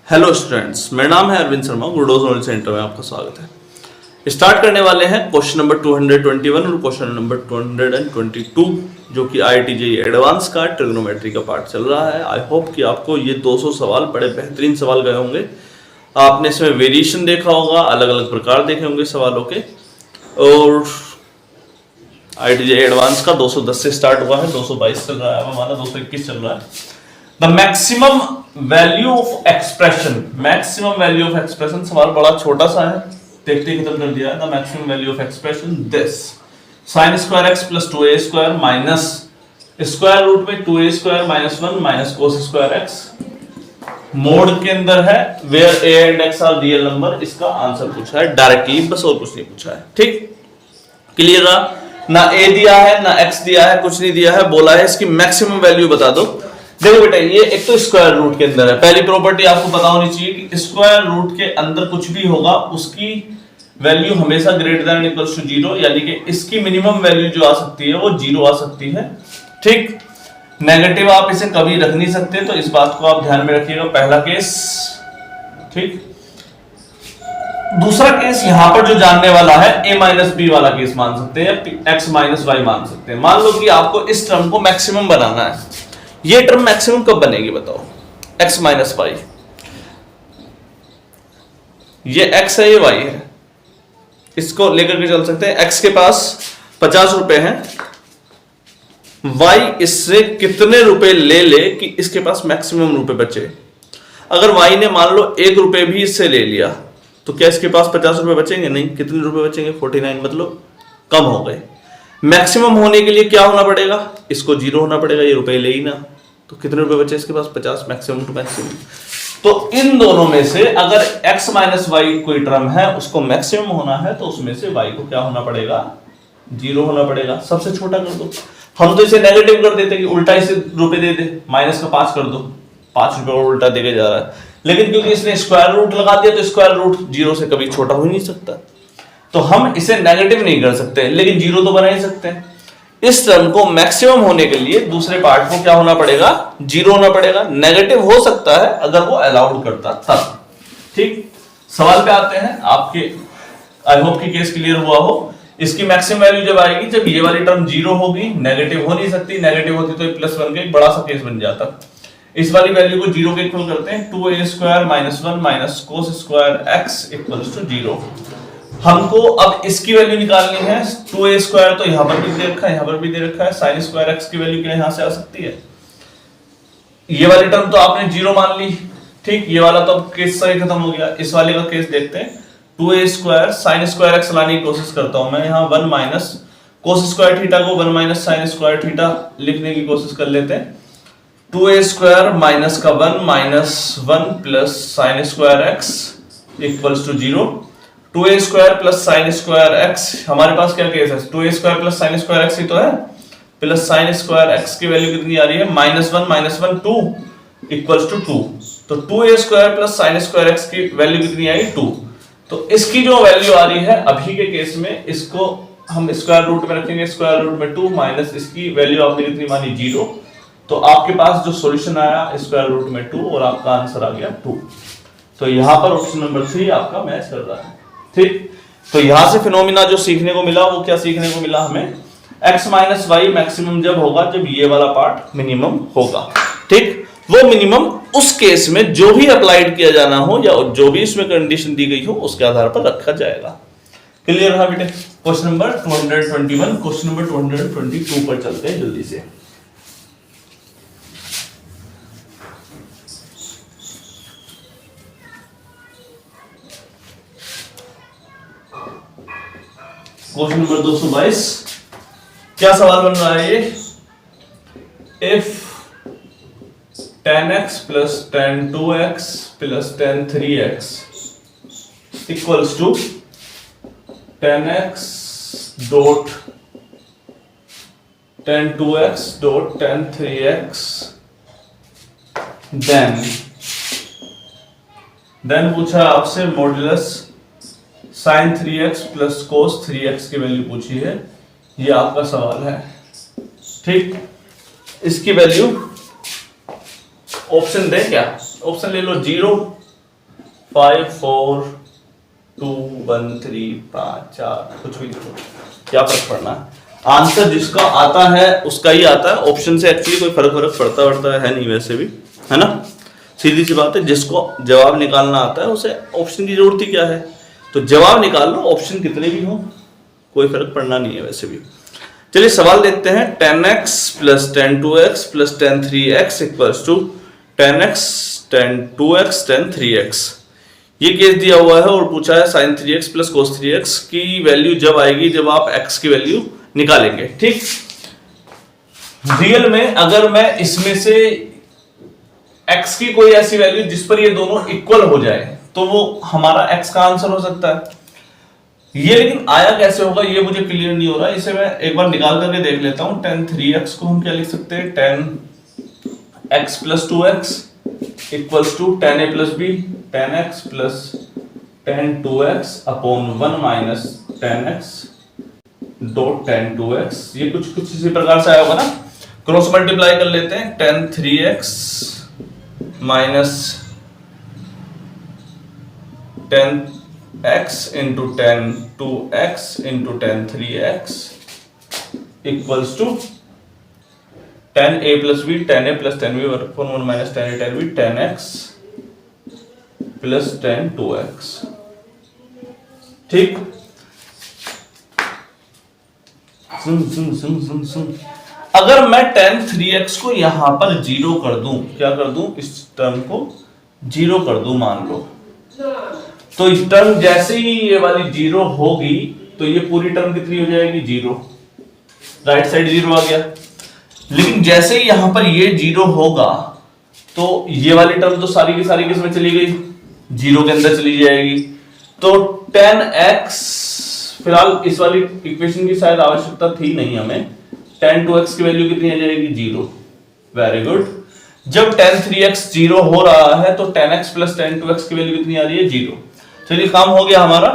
Hello students, मेरा नाम है अरविंद शर्मा। गुडोज नॉलेज सेंटर में आपका स्वागत है। स्टार्ट करने वाले हैं क्वेश्चन नंबर 221 और क्वेश्चन नंबर 222 जो कि IIT एडवांस का ट्रिग्नोमेट्री का पार्ट चल रहा है। आई होप कि आपको ये 200 सवाल बड़े बेहतरीन सवाल गए होंगे। आपने इसमें वेरिएशन देखा होगा, अलग अलग प्रकार देखे होंगे सवालों के। और IIT एडवांस का 210 से स्टार्ट हुआ है, 222 चल रहा है, अब हमारा 221 चल रहा है। The maximum value of expression, maximum value of expression सवाल बड़ा छोटा सा है, देखते ही खत्म कर दिया है। The maximum value of expression this sin square x plus 2a square minus square root में 2a square minus 1 minus cos square x mod के अंदर है, where a and x are real number. इसका आंसर पूछा है directly, बस और कुछ नहीं पूछा है। ठीक, क्लियर रहा ना? a दिया है ना x दिया है, कुछ नहीं दिया है, बोला है इसकी मैक्सिमम वैल्यू बता दो। देखो बेटा, ये एक तो स्क्वायर रूट के अंदर है, पहली प्रॉपर्टी आपको पता होनी चाहिए कि स्क्वायर रूट के अंदर कुछ भी होगा उसकी वैल्यू हमेशा ग्रेटर देन इक्वल्स टू 0, यानी कि इसकी मिनिमम वैल्यू जो आ सकती है वो 0 आ सकती है। ठीक, नेगेटिव आप इसे कभी रख नहीं सकते, तो इस बात को आप ध्यान में रखिएगा, पहला केस। ठीक, दूसरा केस यहां पर जो जानने वाला है a माइनस बी वाला केस मान सकते हैं या x माइनस वाई मान सकते हैं। मान लो कि आपको इस टर्म को मैक्सिमम बनाना है, ये टर्म मैक्सिमम कब बनेगी बताओ? x माइनस वाई, ये x है ये y है, इसको लेकर के चल सकते हैं। x के पास 50 रुपए हैं, y इससे कितने रुपए ले ले कि इसके पास मैक्सिमम रुपए बचे। अगर y ने मान लो 1 रुपए भी इससे ले लिया तो क्या इसके पास 50 रुपए बचेंगे? नहीं। कितने रुपए बचेंगे? 49, मतलब कम हो गए। मैक्सिमम होने के लिए क्या होना पड़ेगा? इसको 0 होना पड़ेगा, ये रुपए ले ही ना, तो कितने रुपए बचे इसके पास? 50, मैक्सिमम टू मैक्सिमम। तो इन दोनों में से अगर x माइनस वाई कोई टर्म है उसको मैक्सिमम होना है तो उसमें से y को क्या होना पड़ेगा? 0 होना पड़ेगा। सबसे छोटा कर दो। हम तो इसे नेगेटिव कर देते कि उल्टा इसे रुपए दे दे, माइनस का 5 कर दो, 5 रुपए और उल्टा देके जा रहा है। लेकिन क्योंकि इसने स्क्वायर रूट लगा दिया तो स्क्वायर रूट 0 से कभी छोटा हो ही नहीं सकता, तो हम इसे नेगेटिव नहीं कर सकते, लेकिन 0 तो बना ही सकते हैं। इस टर्म को मैक्सिमम होने के लिए दूसरे पार्ट को क्या होना पड़ेगा? 0 होना पड़ेगा। नेगेटिव हो सकता है अगर वो अलाउड करता तब। ठीक, सवाल पे आते हैं आपके। आई होप कि केस क्लियर हुआ हो। इसकी मैक्सिमम वैल्यू जब आएगी जब ये वाली टर्म 0 होगी, नेगेटिव हो नहीं सकती, नेगेटिव होती तो प्लस 1 का एक बड़ा सा केस बन जाता। इस वाली वैल्यू को 0 के इक्वल करते हैं, 2a square minus 1 minus cos square x equals to 0। हमको अब इसकी वैल्यू निकालनी है। 2a स्क्वायर तो यहां पर भी दे रखा है, यहां पर भी दे रखा है, sin स्क्वायर x की वैल्यू क्या यहां से आ सकती है? ये वाली टर्म तो आपने 0 मान ली। ठीक, ये वाला तो अब केस सही खत्म हो गया। इस वाले का केस देखते हैं। 2a square sin square x लाने की कोशिश करता हूं मैं, यहां 1 माइनस कोस स्क्वायर थीटा को 1 माइनस sin स्क्वायर थीटा लिखने की कोशिश कर लेते हैं। 2a स्क्वायर माइनस का 1 minus 1 plus sin square x equals to 0। 2a square plus sin square x, हमारे पास क्या केस है? 2a square plus sin square x ही तो है, प्लस sin स्क्वायर x की वैल्यू कितनी आ रही है? Minus 1 2 equals to 2। तो 2a square plus sin square x की वैल्यू कितनी आई? 2। तो इसकी जो वैल्यू आ रही है अभी के केस में, इसको हम स्क्वायर रूट में रखेंगे, स्क्वायर रूट में 2 माइनस इसकी वैल्यू आपने कितनी मानी? 0। तो आपके पास जो सॉल्यूशन आया स्क्वायर रूट में 2 और आपका आंसर आ गया 2। तो यहां पर ऑप्शन नंबर 3 आपका मैच कर रहा है। ठीक, तो यहां से फिनोमिना जो सीखने को मिला वो क्या सीखने को मिला हमें? x माइनस वाई मैक्सिमम जब होगा जब ये वाला पार्ट मिनिमम होगा। ठीक, वो मिनिमम उस केस में जो भी अप्लाइड किया जाना हो या जो भी इसमें कंडीशन दी गई हो उसके आधार पर रखा जाएगा। क्लियर रहा बेटे? क्वेश्चन नंबर 221, क्वेश्चन नंबर 222 पर चलते हैं जल्दी से। क्वेश्चन नंबर 222, क्या सवाल बन रहा है ये? If tan x plus tan 2x plus tan 3x equals to tan x dot tan 2x dot tan 3x, then पूछा आपसे modulus sin 3x plus cos 3x की वैल्यू पूछी है। ये आपका सवाल है। ठीक, इसकी वैल्यू ऑप्शन दे क्या? ऑप्शन ले लो 0, 5 4 2 1 3 5 4 कुछ भी लिखो, क्या फर्क पड़ना है। आंसर जिसका आता है उसका ही आता है, ऑप्शन से एक्चुअली कोई फर्क पड़ता है नहीं वैसे भी, है ना। सीधी सी बात है, जिसको जवाब निकालना आता है उसे ऑप्शन की जरूरत ही क्या है। तो जवाब निकाल लो, ऑप्शन कितने भी हो कोई फर्क पड़ना नहीं है वैसे भी। चलिए सवाल देखते हैं। 10x plus 10 2x plus 10 3x equals to 10x 10 2x 10 3x। ये केस दिया हुआ है और पूछा है sin 3x plus cos 3x की वैल्यू जब आएगी जब आप x की वैल्यू निकालेंगे। ठीक, रियल में अगर मैं इसमें से x की कोई ऐसी वैल्यू जिस पर ये दोनों इक्वल हो जाए तो वो हमारा x का आंसर हो सकता है। ये लेकिन आया कैसे होगा ये मुझे क्लियर नहीं हो रहा, इसे मैं एक बार निकाल करके देख लेता हूं। 10 3x को हम क्या लिख सकते हैं, 10x plus 2x equals to 10a plus b 10x plus 10 2x upon 1 minus 10x dot 10 2x। ये कुछ इसी प्रकार से आया होगा ना। क्रॉस मल्टीप्लाई कर लेते हैं, 10 3x minus 10x into 10 2x into 10 3x equals to 10a plus b 10a plus 10b upon 1 minus 10a 10b 10x plus 10 2x। ठीक, सुन अगर मैं 10 3x को यहां पर जीरो कर दूं, क्या कर दूं, इस टर्म को जीरो कर दूं मान लो, तो इस टर्म जैसे ही ये वाली जीरो होगी तो ये पूरी टर्म कितनी हो जाएगी, जीरो। राइट साइड जीरो आ गया। लेकिन जैसे ही यहां पर ये जीरो होगा तो ये वाली टर्म तो सारी की सारी किसमें चली गई, जीरो के अंदर चली जाएगी। तो 10x फिलहाल इस वाली इक्वेशन की शायद आवश्यकता थी नहीं हमें। 10 2x की वैल्यू कितनी आ जाएगी, जीरो। Very good. जब 10 3x जीरो हो रहा है तो 10x प्लस 10 2x की वैल्यू कितनी आ रही है, जीरो। चलिए काम हो गया हमारा।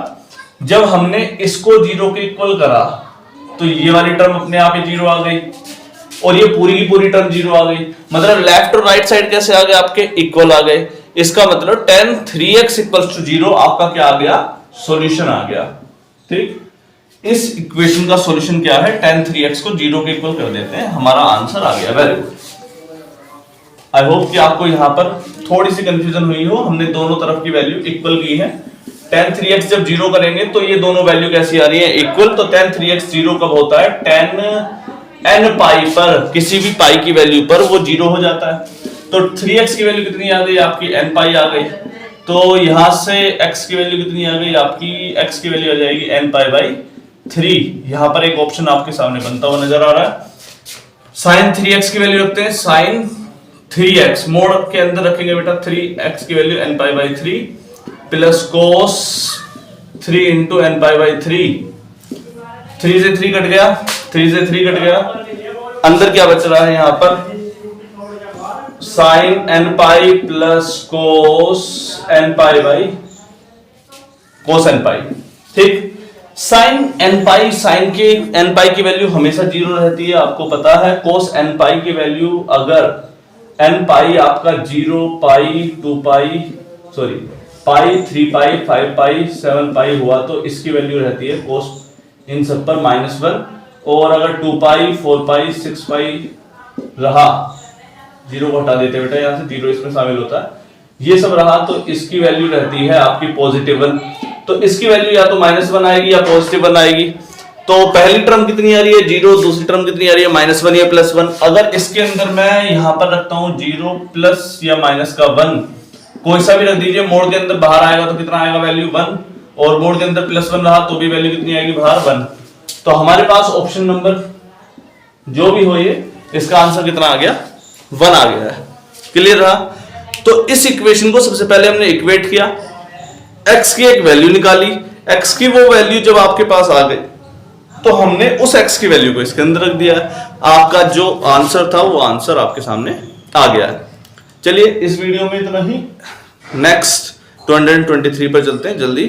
जब हमने इसको जीरो के इक्वल करा तो ये वाली टर्म अपने आप ही जीरो आ गई और ये पूरी की पूरी टर्म जीरो आ गई। मतलब लेफ्ट और राइट साइड कैसे आ गए, आपके इक्वल आ गए। इसका मतलब 10 3x इक्वल्स टू जीरो आपका क्या आ गया, सॉल्यूशन आ गया। ठीक, इस इक्वेशन का सॉल्यूशन क्या है, 10 3x को जीरो के इक्वल कर देते हैं, हमारा आंसर आ गया। Very good. आई होप कि आपको यहां पर थोड़ी सी कंफ्यूजन हुई हो। हमने दोनों तरफ की वैल्यू इक्वल की है। 10 3x जब जीरो करेंगे तो ये दोनों वैल्यू कैसी आ रही है, इक्वल। तो 10 3x जीरो कब होता है, 10 n पाई पर, किसी भी पाई की वैल्यू पर वो जीरो हो जाता है। तो 3x की वैल्यू कितनी आ गई आपकी, n पाई आ गई। तो यहां से x की वैल्यू कितनी आ गई आपकी, x की वैल्यू आ जाएगी n पाई बाई 3। यहां पर एक ऑप्शन आपके सामने बनता हुआ नजर आ रहा है। sin 3x की वैल्यू रखते हैं, sin 3x मोड के अंदर रखेंगे बेटा, 3x की value n pi by 3 plus cos 3 into n pi by 3। 3 से 3 कट गया, 3 से 3 कट गया, अंदर क्या बच रहा है यहां पर, sin n pi plus cos n pi by cos n पाई। ठीक, sin n पाई, साइन के n पाई की वैल्यू हमेशा जीरो रहती है, आपको पता है। cos n पाई की वैल्यू अगर n पाई आपका 0 पाई 2 पाई सॉरी पाई 3 पाई 5 पाई 7 पाई हुआ तो इसकी वैल्यू रहती है cos इन सब पर -1। और अगर 2 पाई 4 पाई 6 पाई रहा, जीरो को हटा देते बेटा यहां से, जीरो इसमें शामिल होता है, ये सब रहा तो इसकी वैल्यू रहती है आपकी पॉजिटिव 1। तो इसकी वैल्यू या तो -1 आएगी या पॉजिटिव 1 आएगी। तो पहली टर्म कितनी आ रही है, जीरो। दूसरी टर्म कितनी आ रही है, -1 या +1। अगर इसके अंदर मैं यहां पर रखता हूं जीरो प्लस या माइनस का 1, कोई सा भी रख दीजिए, मोड के अंदर बाहर आएगा तो कितना आएगा, वैल्यू 1। और मोड के अंदर +1 रहा तो भी वैल्यू कितनी आएगी, बाहर 1। तो हमारे पास ऑप्शन नंबर जो भी हो ये, इसका आंसर कितना आ गया, 1 आ गया है। क्लियर रहा। तो इस इक्वेशन को सबसे पहले हमने इक्वेट किया, x की एक वैल्यू निकाली, x की वो वैल्यू जब आपके पास आ गई तो हमने उस x की वैल्यू को इसके अंदर रख दिया। आपका जो आंसर था वो आंसर आपके सामने आ गया है। चलिए इस वीडियो में इतना ही। नेक्स्ट 223 पर चलते हैं जल्दी।